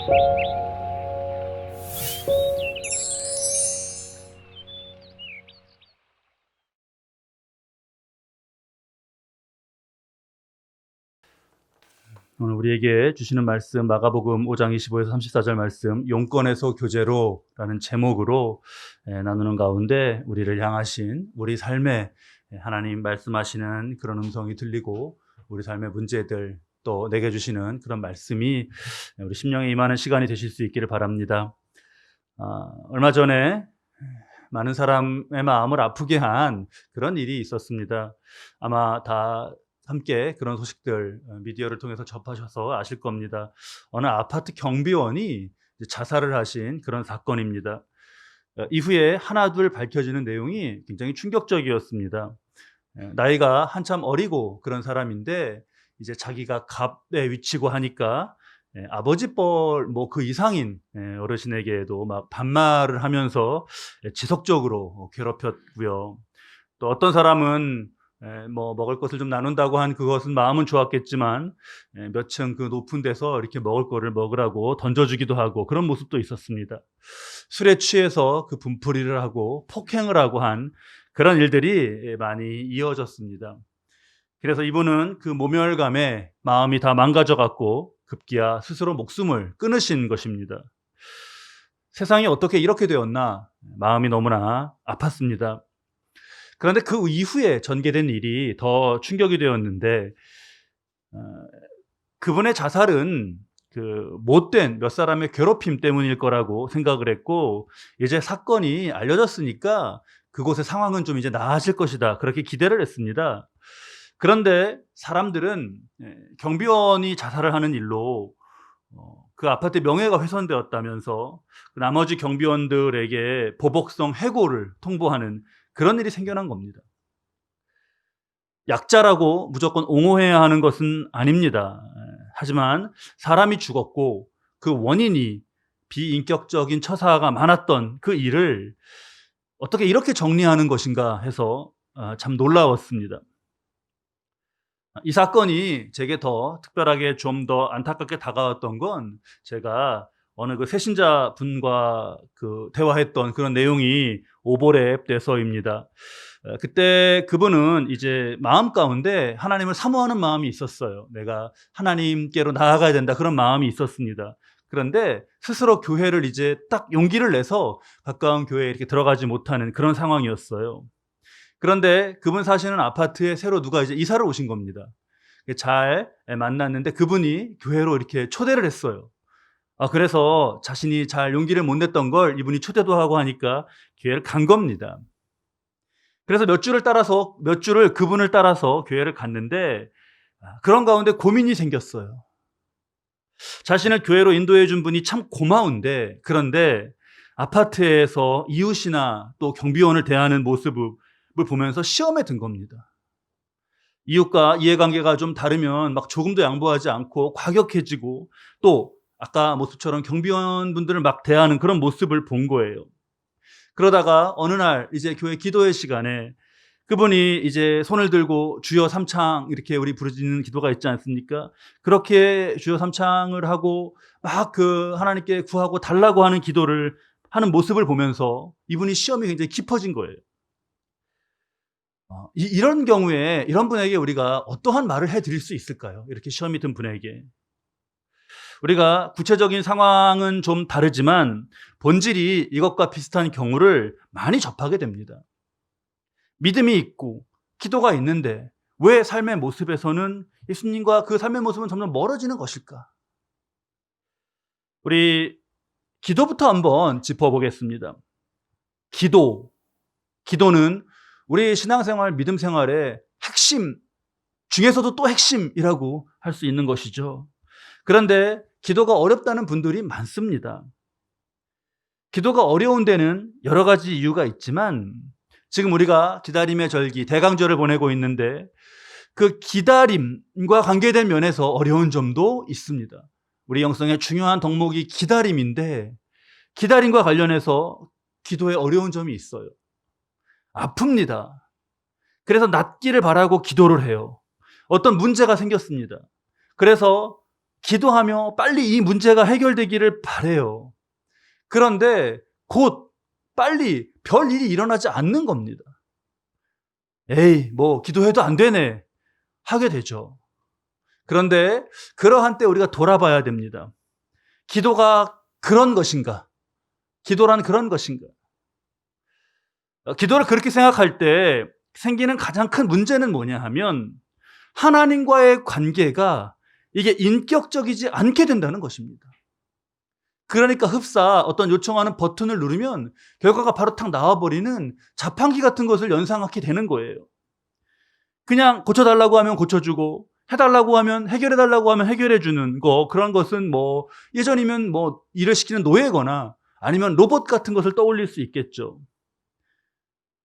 오늘 우리에게 주시는 말씀 마가복음 5장 25에서 34절 말씀 용건에서 교제로라는 제목으로 나누는 가운데 우리를 향하신 우리 삶에 하나님 말씀하시는 그런 음성이 들리고 우리 삶의 문제들 또 내게 주시는 그런 말씀이 우리 심령에 임하는 시간이 되실 수 있기를 바랍니다. 얼마 전에 많은 사람의 마음을 아프게 한 그런 일이 있었습니다. 아마 다 함께 그런 소식들 미디어를 통해서 접하셔서 아실 겁니다. 어느 아파트 경비원이 자살을 하신 그런 사건입니다. 이후에 하나둘 밝혀지는 내용이 굉장히 충격적이었습니다. 나이가 한참 어리고 그런 사람인데 이제 자기가 갑에 위치고 하니까 아버지 뻘 뭐 그 이상인 어르신에게도 막 반말을 하면서 지속적으로 괴롭혔고요. 또 어떤 사람은 뭐 먹을 것을 좀 나눈다고 한 그것은 마음은 좋았겠지만 몇 층 그 높은 데서 이렇게 먹을 거를 먹으라고 던져주기도 하고 그런 모습도 있었습니다. 술에 취해서 그 분풀이를 하고 폭행을 하고 한 그런 일들이 많이 이어졌습니다. 그래서 이분은 그 모멸감에 마음이 다 망가져 갖고 급기야 스스로 목숨을 끊으신 것입니다. 세상이 어떻게 이렇게 되었나 마음이 너무나 아팠습니다. 그런데 그 이후에 전개된 일이 더 충격이 되었는데 어 그분의 자살은 그 못된 몇 사람의 괴롭힘 때문일 거라고 생각을 했고 이제 사건이 알려졌으니까 그곳의 상황은 좀 이제 나아질 것이다. 그렇게 기대를 했습니다. 그런데 사람들은 경비원이 자살을 하는 일로 그 아파트의 명예가 훼손되었다면서 그 나머지 경비원들에게 보복성 해고를 통보하는 그런 일이 생겨난 겁니다. 약자라고 무조건 옹호해야 하는 것은 아닙니다. 하지만 사람이 죽었고 그 원인이 비인격적인 처사가 많았던 그 일을 어떻게 이렇게 정리하는 것인가 해서 참 놀라웠습니다. 이 사건이 제게 더 특별하게 좀 더 안타깝게 다가왔던 건 제가 어느 그 새신자 분과 그 대화했던 그런 내용이 오보랩 돼서입니다. 그때 그분은 이제 마음 가운데 하나님을 사모하는 마음이 있었어요. 내가 하나님께로 나아가야 된다 그런 마음이 있었습니다. 그런데 스스로 교회를 이제 딱 용기를 내서 가까운 교회에 이렇게 들어가지 못하는 그런 상황이었어요. 그런데 그분 사시는 아파트에 새로 누가 이제 이사를 오신 겁니다. 잘 만났는데 그분이 교회로 이렇게 초대를 했어요. 그래서 자신이 잘 용기를 못 냈던 걸 이분이 초대도 하고 하니까 교회를 간 겁니다. 그래서 몇 주를 그분을 따라서 교회를 갔는데 그런 가운데 고민이 생겼어요. 자신을 교회로 인도해 준 분이 참 고마운데 그런데 아파트에서 이웃이나 또 경비원을 대하는 모습을 보면서 시험에 든 겁니다. 이웃과 이해관계가 좀 다르면 막 조금도 양보하지 않고 과격해지고 또 아까 모습처럼 경비원분들을 막 대하는 그런 모습을 본 거예요. 그러다가 어느 날 이제 교회 기도회 시간에 그분이 이제 손을 들고 주여 삼창 이렇게 우리 부르짖는 기도가 있지 않습니까? 그렇게 주여 삼창을 하고 막 그 하나님께 구하고 달라고 하는 기도를 하는 모습을 보면서 이분이 시험이 굉장히 깊어진 거예요. 이런 경우에 이런 분에게 우리가 어떠한 말을 해 드릴 수 있을까요? 이렇게 시험이 든 분에게. 우리가 구체적인 상황은 좀 다르지만 본질이 이것과 비슷한 경우를 많이 접하게 됩니다. 믿음이 있고 기도가 있는데 왜 삶의 모습에서는 예수님과 그 삶의 모습은 점점 멀어지는 것일까? 우리 기도부터 한번 짚어보겠습니다. 기도는 우리 신앙생활, 믿음 생활의 핵심 중에서도 또 핵심이라고 할 수 있는 것이죠. 그런데 기도가 어렵다는 분들이 많습니다. 기도가 어려운 데는 여러 가지 이유가 있지만 지금 우리가 기다림의 절기, 대강절을 보내고 있는데 그 기다림과 관계된 면에서 어려운 점도 있습니다. 우리 영성의 중요한 덕목이 기다림인데 기다림과 관련해서 기도에 어려운 점이 있어요. 아픕니다. 그래서 낫기를 바라고 기도를 해요. 어떤 문제가 생겼습니다. 그래서 기도하며 빨리 이 문제가 해결되기를 바라요. 그런데 곧 빨리 별 일이 일어나지 않는 겁니다. 에이, 뭐 기도해도 안 되네 하게 되죠. 그런데 그러한 때 우리가 돌아봐야 됩니다. 기도가 그런 것인가? 기도란 그런 것인가? 기도를 그렇게 생각할 때 생기는 가장 큰 문제는 뭐냐 하면 하나님과의 관계가 이게 인격적이지 않게 된다는 것입니다. 그러니까 흡사 어떤 요청하는 버튼을 누르면 결과가 바로 탁 나와버리는 자판기 같은 것을 연상하게 되는 거예요. 그냥 고쳐달라고 하면 고쳐주고 해달라고 하면 해결해달라고 하면 해결해주는 거, 그런 것은 뭐 예전이면 뭐 일을 시키는 노예거나 아니면 로봇 같은 것을 떠올릴 수 있겠죠.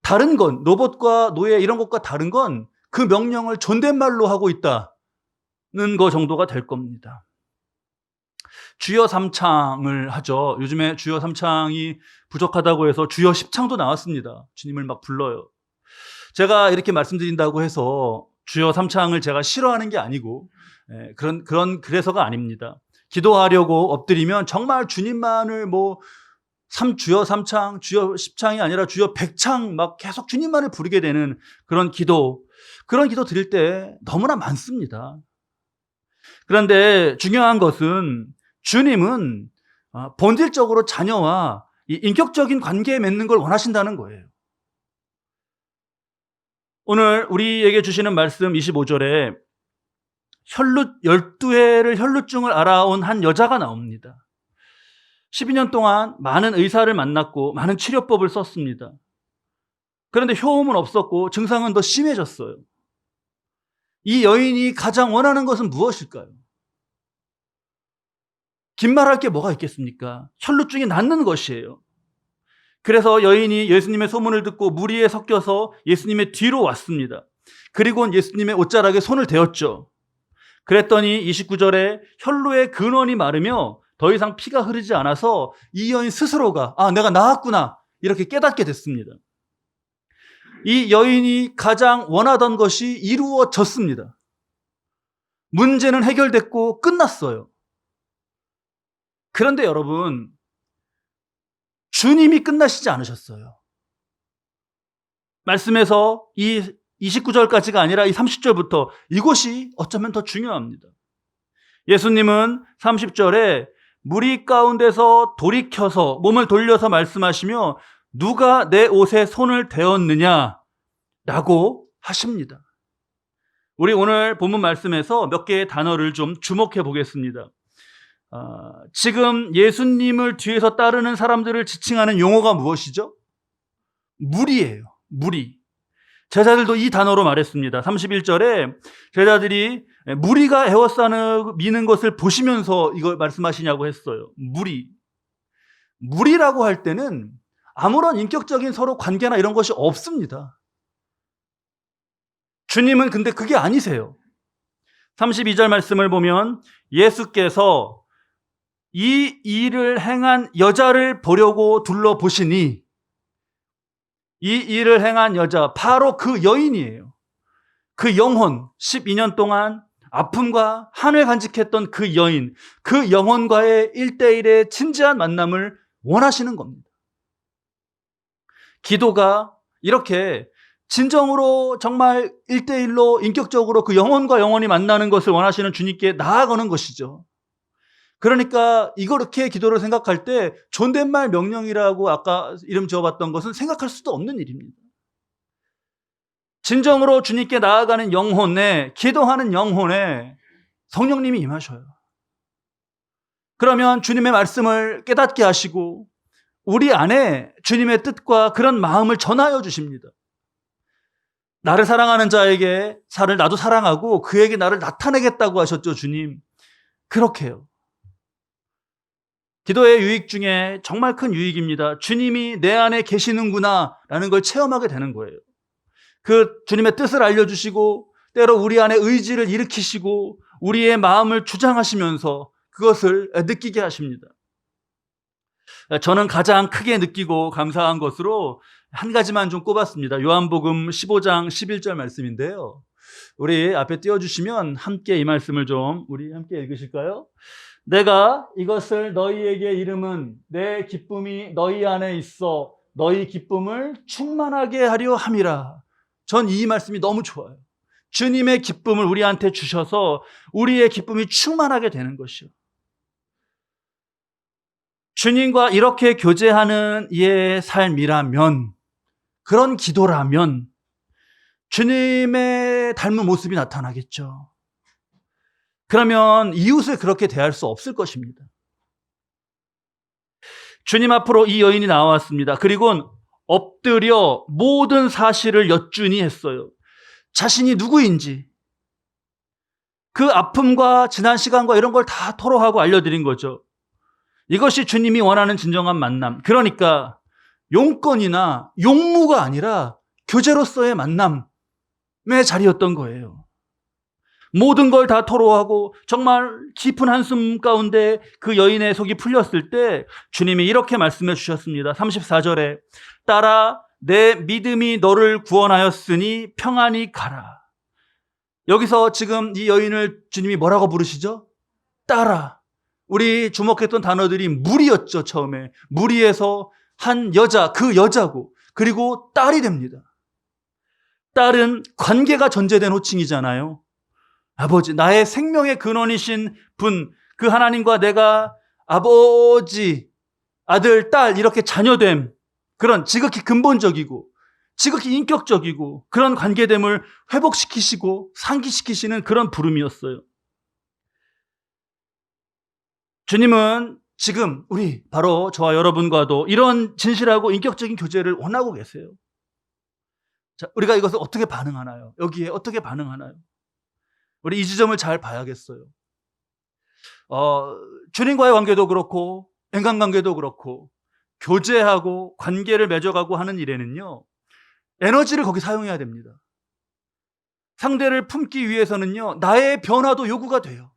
다른 건, 로봇과 노예 이런 것과 다른 건 그 명령을 존댓말로 하고 있다는 거 정도가 될 겁니다. 주여 3창을 하죠. 요즘에 주여 3창이 부족하다고 해서 주여 10창도 나왔습니다. 주님을 막 불러요. 제가 이렇게 말씀드린다고 해서 주여 3창을 제가 싫어하는 게 아니고 그래서가 아닙니다. 기도하려고 엎드리면 정말 주님만을 뭐 주여 3창, 주여 10창이 아니라 주여 100창 막 계속 주님만을 부르게 되는 그런 기도 드릴 때 너무나 많습니다. 그런데 중요한 것은 주님은 본질적으로 자녀와 이 인격적인 관계에 맺는 걸 원하신다는 거예요. 오늘 우리에게 주시는 말씀 25절에 12회를 혈루증을 알아온 한 여자가 나옵니다. 12년 동안 많은 의사를 만났고 많은 치료법을 썼습니다. 그런데 효험은 없었고 증상은 더 심해졌어요. 이 여인이 가장 원하는 것은 무엇일까요? 긴 말할 게 뭐가 있겠습니까? 혈루증이 낫는 것이에요. 그래서 여인이 예수님의 소문을 듣고 무리에 섞여서 예수님의 뒤로 왔습니다. 그리고 예수님의 옷자락에 손을 대었죠. 그랬더니 29절에 혈루의 근원이 마르며 더 이상 피가 흐르지 않아서 이 여인 스스로가 내가 나았구나 이렇게 깨닫게 됐습니다. 이 여인이 가장 원하던 것이 이루어졌습니다. 문제는 해결됐고 끝났어요. 그런데 여러분, 주님이 끝나시지 않으셨어요. 말씀에서 이 29절까지가 아니라 이 30절부터 이것이 어쩌면 더 중요합니다. 예수님은 30절에 무리 가운데서 돌이켜서 몸을 돌려서 말씀하시며 누가 내 옷에 손을 대었느냐 라고 하십니다. 우리 오늘 본문 말씀에서 몇 개의 단어를 좀 주목해 보겠습니다. 지금 예수님을 뒤에서 따르는 사람들을 지칭하는 용어가 무엇이죠? 무리예요. 무리. 제자들도 이 단어로 말했습니다. 31절에 제자들이 무리가 에워싸는 미는 것을 보시면서 이걸 말씀하시냐고 했어요. 무리. 무리라고 할 때는 아무런 인격적인 서로 관계나 이런 것이 없습니다. 주님은 근데 그게 아니세요. 32절 말씀을 보면 예수께서 이 일을 행한 여자를 보려고 둘러보시니 이 일을 행한 여자 바로 그 여인이에요. 그 영혼 12년 동안 아픔과 한을 간직했던 그 여인, 그 영혼과의 1대1의 진지한 만남을 원하시는 겁니다. 기도가 이렇게 진정으로 정말 1대1로 인격적으로 그 영혼과 영혼이 만나는 것을 원하시는 주님께 나아가는 것이죠. 그러니까 이렇게 기도를 생각할 때 존댓말 명령이라고 아까 이름 지어봤던 것은 생각할 수도 없는 일입니다. 진정으로 주님께 나아가는 영혼에, 기도하는 영혼에 성령님이 임하셔요. 그러면 주님의 말씀을 깨닫게 하시고 우리 안에 주님의 뜻과 그런 마음을 전하여 주십니다. 나를 사랑하는 자에게 나도 사랑하고 그에게 나를 나타내겠다고 하셨죠, 주님. 그렇게 해요. 기도의 유익 중에 정말 큰 유익입니다. 주님이 내 안에 계시는구나 라는 걸 체험하게 되는 거예요. 그 주님의 뜻을 알려주시고 때로 우리 안에 의지를 일으키시고 우리의 마음을 주장하시면서 그것을 느끼게 하십니다. 저는 가장 크게 느끼고 감사한 것으로 한 가지만 좀 꼽았습니다. 요한복음 15장 11절 말씀인데요. 우리 앞에 띄워주시면 함께 이 말씀을 좀 우리 함께 읽으실까요? 내가 이것을 너희에게 이름은 내 기쁨이 너희 안에 있어 너희 기쁨을 충만하게 하려 함이라. 전 이 말씀이 너무 좋아요. 주님의 기쁨을 우리한테 주셔서 우리의 기쁨이 충만하게 되는 것이요. 주님과 이렇게 교제하는 이의 삶이라면, 그런 기도라면 주님의 닮은 모습이 나타나겠죠. 그러면 이웃을 그렇게 대할 수 없을 것입니다. 주님 앞으로 이 여인이 나왔습니다. 그리고 엎드려 모든 사실을 여쭈니 했어요. 자신이 누구인지, 그 아픔과 지난 시간과 이런 걸 다 토로하고 알려드린 거죠. 이것이 주님이 원하는 진정한 만남. 그러니까 용건이나 용무가 아니라 교제로서의 만남의 자리였던 거예요. 모든 걸 다 토로하고 정말 깊은 한숨 가운데 그 여인의 속이 풀렸을 때 주님이 이렇게 말씀해 주셨습니다. 34절에 딸아 내 믿음이 너를 구원하였으니 평안히 가라. 여기서 지금 이 여인을 주님이 뭐라고 부르시죠? 딸아. 우리 주목했던 단어들이 무리였죠. 처음에 무리에서 한 여자, 그 여자고, 그리고 딸이 됩니다. 딸은 관계가 전제된 호칭이잖아요. 아버지, 나의 생명의 근원이신 분, 그 하나님과 내가 아버지, 아들, 딸 이렇게 자녀됨, 그런 지극히 근본적이고 지극히 인격적이고 그런 관계됨을 회복시키시고 상기시키시는 그런 부름이었어요. 주님은 지금 우리 바로 저와 여러분과도 이런 진실하고 인격적인 교제를 원하고 계세요. 자, 우리가 이것을 어떻게 반응하나요? 여기에 어떻게 반응하나요? 우리 이 지점을 잘 봐야겠어요. 주님과의 관계도 그렇고 인간관계도 그렇고 교제하고 관계를 맺어가고 하는 일에는요, 에너지를 거기 사용해야 됩니다. 상대를 품기 위해서는요, 나의 변화도 요구가 돼요.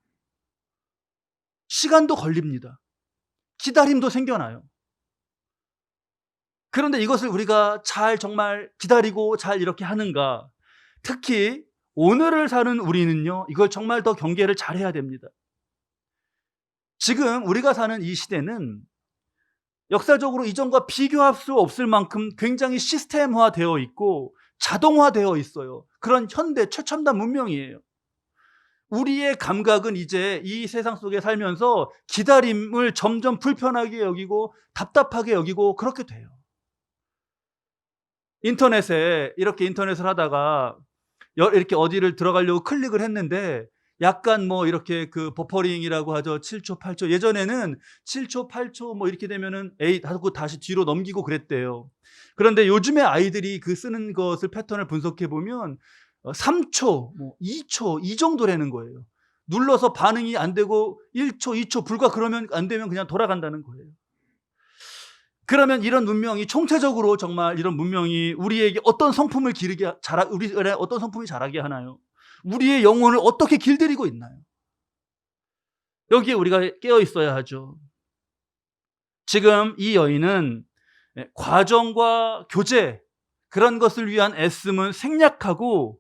시간도 걸립니다. 기다림도 생겨나요. 그런데 이것을 우리가 잘 정말 기다리고 잘 이렇게 하는가? 특히 오늘을 사는 우리는요, 이걸 정말 더 경계를 잘 해야 됩니다. 지금 우리가 사는 이 시대는 역사적으로 이전과 비교할 수 없을 만큼 굉장히 시스템화되어 있고 자동화되어 있어요. 그런 현대 최첨단 문명이에요. 우리의 감각은 이제 이 세상 속에 살면서 기다림을 점점 불편하게 여기고 답답하게 여기고 그렇게 돼요. 인터넷에 이렇게 인터넷을 하다가 이렇게 어디를 들어가려고 클릭을 했는데 약간 뭐 이렇게 그 버퍼링이라고 하죠. 7초, 8초. 예전에는 7초, 8초 뭐 이렇게 되면은 하고 다시 뒤로 넘기고 그랬대요. 그런데 요즘에 아이들이 그 쓰는 것을 패턴을 분석해 보면 3초, 뭐 2초 이 정도라는 거예요. 눌러서 반응이 안 되고 1초, 2초 불과 그러면 안 되면 그냥 돌아간다는 거예요. 그러면 이런 문명이 총체적으로 정말 이런 문명이 우리에게 어떤 성품을 우리의 어떤 성품이 자라게 하나요? 우리의 영혼을 어떻게 길들이고 있나요? 여기에 우리가 깨어 있어야 하죠. 지금 이 여인은 과정과 교제 그런 것을 위한 애씀은 생략하고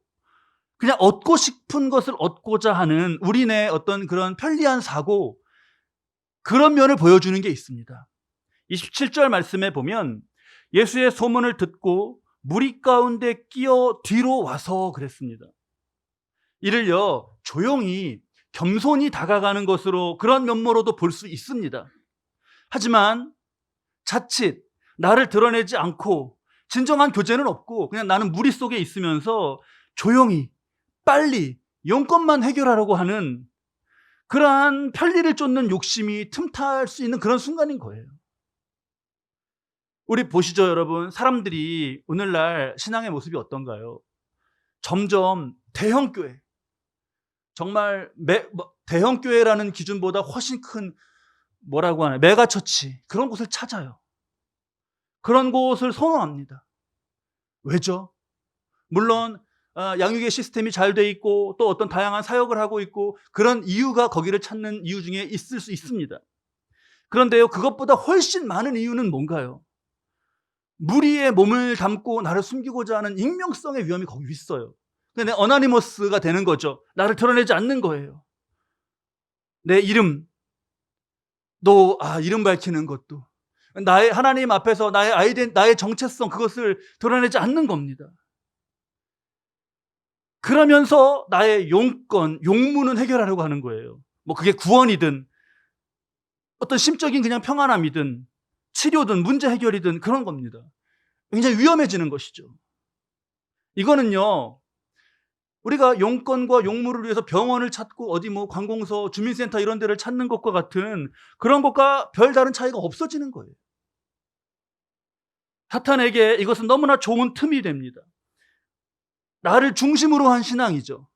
그냥 얻고 싶은 것을 얻고자 하는 우리네 어떤 그런 편리한 사고, 그런 면을 보여주는 게 있습니다. 27절 말씀에 보면 예수의 소문을 듣고 무리 가운데 끼어 뒤로 와서 그랬습니다. 이를요 조용히 겸손히 다가가는 것으로 그런 면모로도 볼 수 있습니다. 하지만 자칫 나를 드러내지 않고 진정한 교제는 없고 그냥 나는 무리 속에 있으면서 조용히 빨리 용건만 해결하려고 하는 그러한 편리를 쫓는 욕심이 틈탈 수 있는 그런 순간인 거예요. 우리 보시죠, 여러분. 사람들이 오늘날 신앙의 모습이 어떤가요? 점점 대형교회, 정말 대형교회라는 기준보다 훨씬 큰 뭐라고 하나요? 메가처치, 그런 곳을 찾아요. 그런 곳을 선호합니다. 왜죠? 물론 양육의 시스템이 잘 돼 있고 또 어떤 다양한 사역을 하고 있고 그런 이유가 거기를 찾는 이유 중에 있을 수 있습니다. 그런데요, 그것보다 훨씬 많은 이유는 뭔가요? 무리의 몸을 담고 나를 숨기고자 하는 익명성의 위험이 거기 있어요. 근데 어나니머스가 되는 거죠. 나를 드러내지 않는 거예요. 내 이름, 이름 밝히는 것도 나의 하나님 앞에서 나의 정체성, 그것을 드러내지 않는 겁니다. 그러면서 나의 용무는 해결하려고 하는 거예요. 뭐 그게 구원이든 어떤 심적인 그냥 평안함이든 치료든 문제 해결이든 그런 겁니다. 굉장히 위험해지는 것이죠. 이거는요, 우리가 용건과 용무를 위해서 병원을 찾고 어디 뭐 관공서, 주민센터 이런 데를 찾는 것과 같은 그런 것과 별다른 차이가 없어지는 거예요. 사탄에게 이것은 너무나 좋은 틈이 됩니다. 나를 중심으로 한 신앙이죠.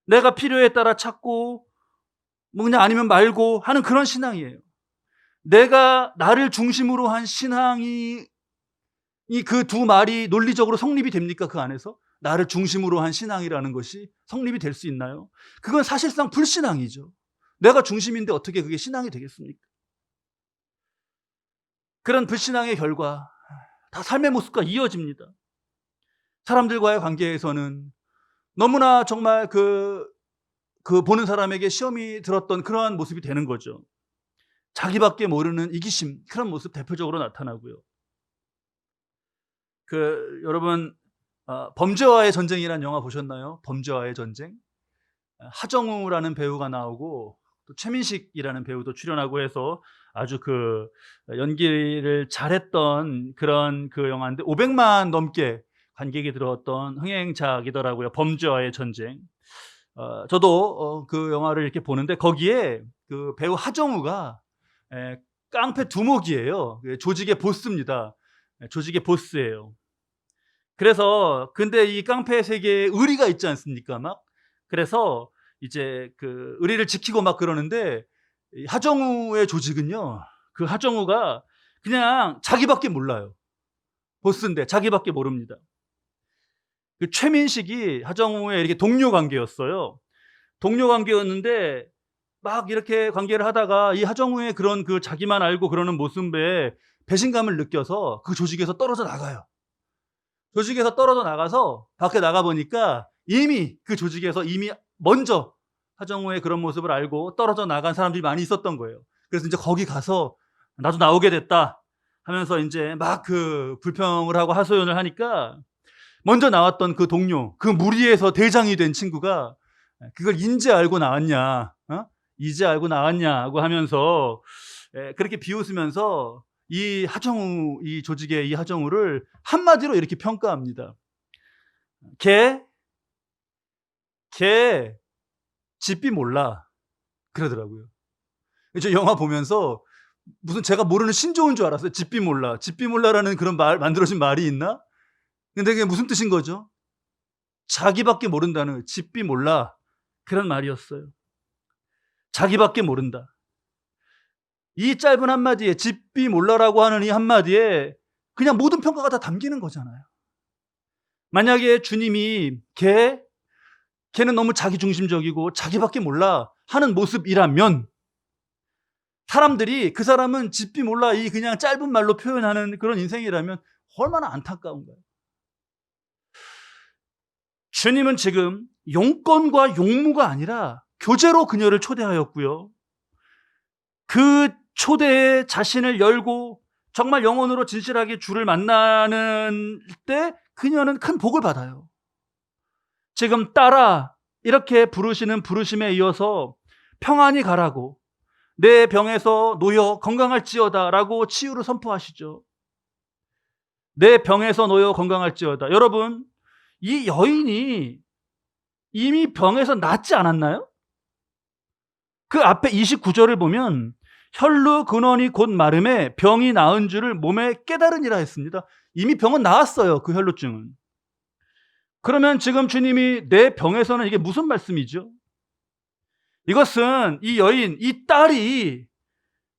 내가 필요에 따라 찾고 뭐 그냥 아니면 말고 하는 그런 신앙이에요. 내가 나를 중심으로 한 신앙이 그 두 말이 논리적으로 성립이 됩니까? 그 안에서 나를 중심으로 한 신앙이라는 것이 성립이 될 수 있나요? 그건 사실상 불신앙이죠. 내가 중심인데 어떻게 그게 신앙이 되겠습니까? 그런 불신앙의 결과 다 삶의 모습과 이어집니다. 사람들과의 관계에서는 너무나 정말 그 보는 사람에게 시험이 들었던 그러한 모습이 되는 거죠. 자기밖에 모르는 이기심, 그런 모습 대표적으로 나타나고요. 여러분, 범죄와의 전쟁이라는 영화 보셨나요? 범죄와의 전쟁. 하정우라는 배우가 나오고 또 최민식이라는 배우도 출연하고 해서 아주 연기를 잘했던 그런 영화인데 500만 넘게 관객이 들어왔던 흥행작이더라고요. 범죄와의 전쟁. 저도 그 영화를 이렇게 보는데 거기에 그 배우 하정우가 깡패 두목이에요. 조직의 보스입니다. 조직의 보스예요. 그래서 근데 이 깡패 세계에 의리가 있지 않습니까? 그래서 이제 의리를 지키고 그러는데 이 하정우의 조직은요, 그 하정우가 그냥 자기밖에 몰라요. 보스인데 자기밖에 모릅니다. 최민식이 하정우의 이렇게 동료 관계였어요. 동료 관계였는데 이렇게 관계를 하다가 이 하정우의 그런 자기만 알고 그러는 모습에 배신감을 느껴서 그 조직에서 떨어져 나가요. 조직에서 떨어져 나가서 밖에 나가 보니까 이미 그 조직에서 먼저 하정우의 그런 모습을 알고 떨어져 나간 사람들이 많이 있었던 거예요. 그래서 이제 거기 가서 나도 나오게 됐다 하면서 이제 불평을 하고 하소연을 하니까 먼저 나왔던 그 동료, 그 무리에서 대장이 된 친구가 그걸 인제 알고 나왔냐, 이제 알고 나왔냐고 하면서 그렇게 비웃으면서 이 조직의 이 하정우를 한마디로 이렇게 평가합니다. 걔 집비 몰라. 그러더라고요. 저 영화 보면서 무슨 제가 모르는 신조어인 줄 알았어요. 집비 몰라. 집비 몰라라는 그런 만들어진 말이 있나? 근데 그게 무슨 뜻인 거죠? 자기밖에 모른다는, 집비 몰라. 그런 말이었어요. 자기밖에 모른다. 이 짧은 한마디에, 집비 몰라라고 하는 이 한마디에 그냥 모든 평가가 다 담기는 거잖아요. 만약에 주님이 걔는 너무 자기중심적이고 자기밖에 몰라 하는 모습이라면 사람들이 그 사람은 집비 몰라 이 그냥 짧은 말로 표현하는 그런 인생이라면 얼마나 안타까운가요? 주님은 지금 용건과 용무가 아니라 교제로 그녀를 초대하였고요. 그 초대에 자신을 열고 정말 영혼으로 진실하게 주를 만나는 때 그녀는 큰 복을 받아요. 지금 따라 이렇게 부르시는 부르심에 이어서 평안히 가라고, 내 병에서 놓여 건강할지어다 라고 치유를 선포하시죠. 내 병에서 놓여 건강할지어다. 여러분, 이 여인이 이미 병에서 낫지 않았나요? 그 앞에 29절을 보면 혈루 근원이 곧 마름에 병이 나은 줄을 몸에 깨달으니라 했습니다. 이미 병은 나았어요. 그 혈루증은. 그러면 지금 주님이 내 병에서는 이게 무슨 말씀이죠? 이것은 이 여인, 이 딸이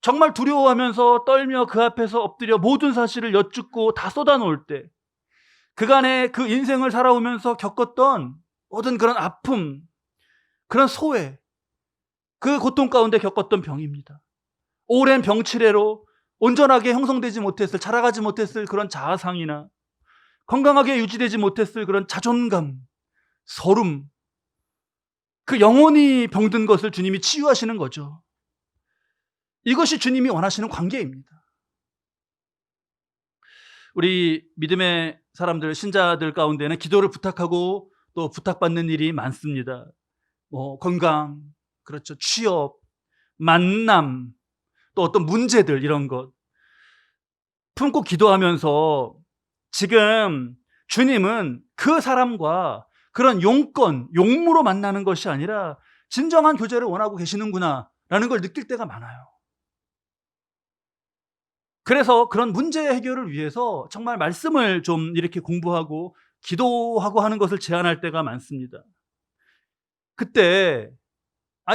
정말 두려워하면서 떨며 그 앞에서 엎드려 모든 사실을 여쭙고 다 쏟아놓을 때 그간의 그 인생을 살아오면서 겪었던 모든 그런 아픔, 그런 소외, 그 고통 가운데 겪었던 병입니다. 오랜 병치레로 온전하게 형성되지 못했을, 자라가지 못했을 그런 자아상이나 건강하게 유지되지 못했을 그런 자존감, 서름, 그 영혼이 병든 것을 주님이 치유하시는 거죠. 이것이 주님이 원하시는 관계입니다. 우리 믿음의 사람들, 신자들 가운데는 기도를 부탁하고 또 부탁받는 일이 많습니다. 건강, 그렇죠. 취업, 만남, 또 어떤 문제들, 이런 것 품고 기도하면서 지금 주님은 그 사람과 그런 용건, 용무로 만나는 것이 아니라 진정한 교제를 원하고 계시는구나 라는 걸 느낄 때가 많아요. 그래서 그런 문제 해결을 위해서 정말 말씀을 좀 이렇게 공부하고 기도하고 하는 것을 제안할 때가 많습니다. 그때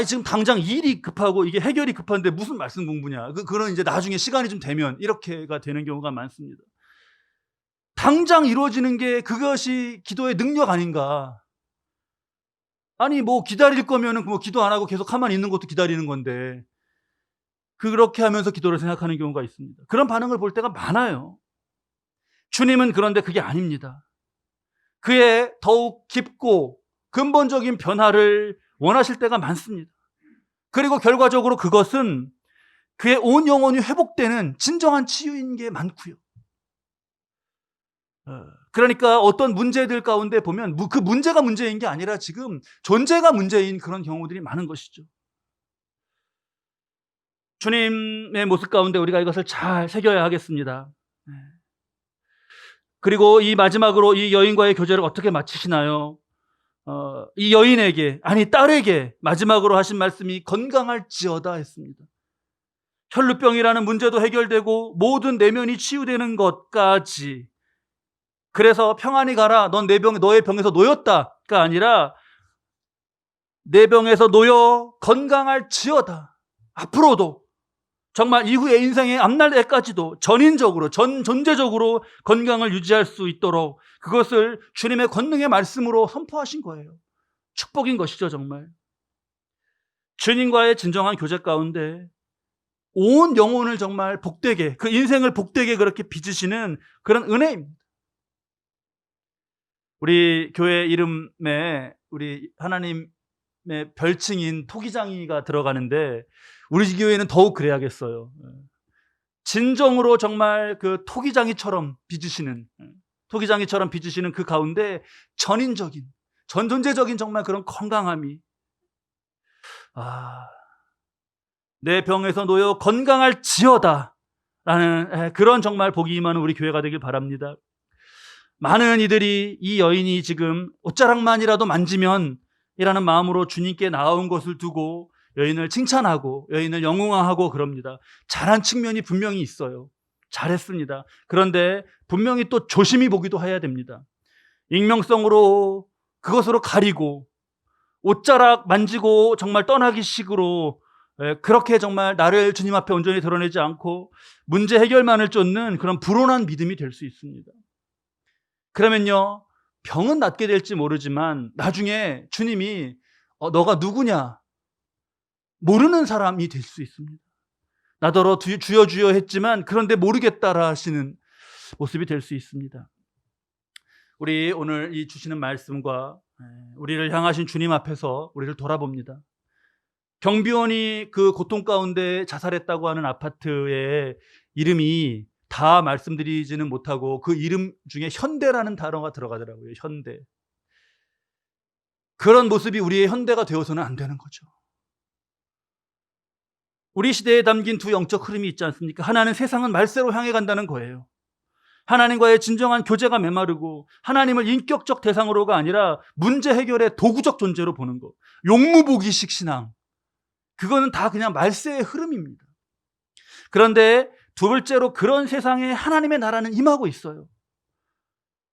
지금 당장 일이 급하고 이게 해결이 급한데 무슨 말씀 공부냐. 그런 이제 나중에 시간이 좀 되면 이렇게가 되는 경우가 많습니다. 당장 이루어지는 게 그것이 기도의 능력 아닌가. 뭐 기다릴 거면은 뭐 기도 안 하고 계속 가만히 있는 것도 기다리는 건데 그렇게 하면서 기도를 생각하는 경우가 있습니다. 그런 반응을 볼 때가 많아요. 주님은 그런데 그게 아닙니다. 그의 더욱 깊고 근본적인 변화를 원하실 때가 많습니다. 그리고 결과적으로 그것은 그의 온 영혼이 회복되는 진정한 치유인 게 많고요. 그러니까 어떤 문제들 가운데 보면 그 문제가 문제인 게 아니라 지금 존재가 문제인 그런 경우들이 많은 것이죠. 주님의 모습 가운데 우리가 이것을 잘 새겨야 하겠습니다. 그리고 이 마지막으로 이 여인과의 교제를 어떻게 마치시나요? 이 여인에게, 딸에게 마지막으로 하신 말씀이 건강할지어다 했습니다. 혈루병이라는 문제도 해결되고 모든 내면이 치유되는 것까지. 그래서 평안히 가라, 너의 병에서 놓였다가 아니라 내 병에서 놓여 건강할지어다. 앞으로도 정말 이후의 인생의 앞날에까지도 전인적으로, 존재적으로 건강을 유지할 수 있도록 그것을 주님의 권능의 말씀으로 선포하신 거예요. 축복인 것이죠, 정말. 주님과의 진정한 교제 가운데 온 영혼을 정말 복되게, 그 인생을 복되게 그렇게 빚으시는 그런 은혜입니다. 우리 교회 이름에 우리 하나님의 별칭인 토기장이가 들어가는데 우리 교회는 더욱 그래야겠어요. 진정으로 정말 그 토기장이처럼 빚으시는 그 가운데 전인적인, 전존재적인 정말 그런 건강함이, 내 병에서 놓여 건강할지어다 라는 그런 정말 복이 임하는 우리 교회가 되길 바랍니다. 많은 이들이 이 여인이 지금 옷자락만이라도 만지면 이라는 마음으로 주님께 나온 것을 두고 여인을 칭찬하고 여인을 영웅화하고 그럽니다. 잘한 측면이 분명히 있어요. 잘했습니다. 그런데 분명히 또 조심히 보기도 해야 됩니다. 익명성으로 그것으로 가리고 옷자락 만지고 정말 떠나기 식으로 그렇게 정말 나를 주님 앞에 온전히 드러내지 않고 문제 해결만을 쫓는 그런 불온한 믿음이 될 수 있습니다. 그러면요, 병은 낫게 될지 모르지만 나중에 주님이 너가 누구냐 모르는 사람이 될 수 있습니다. 나더러 주여 주여 했지만 그런데 모르겠다라 하시는 모습이 될 수 있습니다. 우리 오늘 이 주시는 말씀과 우리를 향하신 주님 앞에서 우리를 돌아봅니다. 경비원이 그 고통 가운데 자살했다고 하는 아파트의 이름이 다 말씀드리지는 못하고 그 이름 중에 현대라는 단어가 들어가더라고요. 현대. 그런 모습이 우리의 현대가 되어서는 안 되는 거죠. 우리 시대에 담긴 두 영적 흐름이 있지 않습니까? 하나는 세상은 말세로 향해 간다는 거예요. 하나님과의 진정한 교제가 메마르고 하나님을 인격적 대상으로가 아니라 문제 해결의 도구적 존재로 보는 것. 용무보기식 신앙. 그거는 다 그냥 말세의 흐름입니다. 그런데 두 번째로 그런 세상에 하나님의 나라는 임하고 있어요.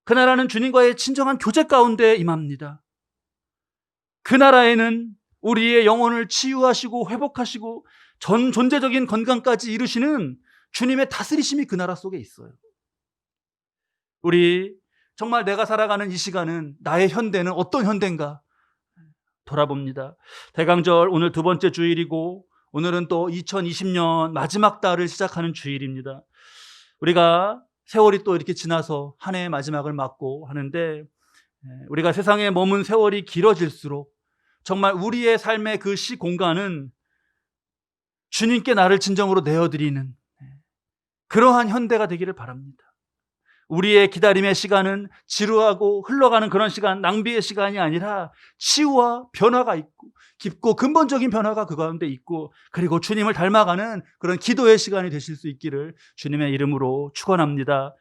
그 나라는 주님과의 진정한 교제 가운데 임합니다. 그 나라에는 우리의 영혼을 치유하시고 회복하시고 전 존재적인 건강까지 이루시는 주님의 다스리심이 그 나라 속에 있어요. 우리 정말 내가 살아가는 이 시간은 나의 현대는 어떤 현대인가 돌아봅니다. 대강절 오늘 두 번째 주일이고 오늘은 또 2020년 마지막 달을 시작하는 주일입니다. 우리가 세월이 또 이렇게 지나서 한 해의 마지막을 맞고 하는데 우리가 세상에 머문 세월이 길어질수록 정말 우리의 삶의 그 시공간은 주님께 나를 진정으로 내어드리는 그러한 현대가 되기를 바랍니다. 우리의 기다림의 시간은 지루하고 흘러가는 그런 시간, 낭비의 시간이 아니라 치유와 변화가 있고 깊고 근본적인 변화가 그 가운데 있고, 그리고 주님을 닮아가는 그런 기도의 시간이 되실 수 있기를 주님의 이름으로 축원합니다.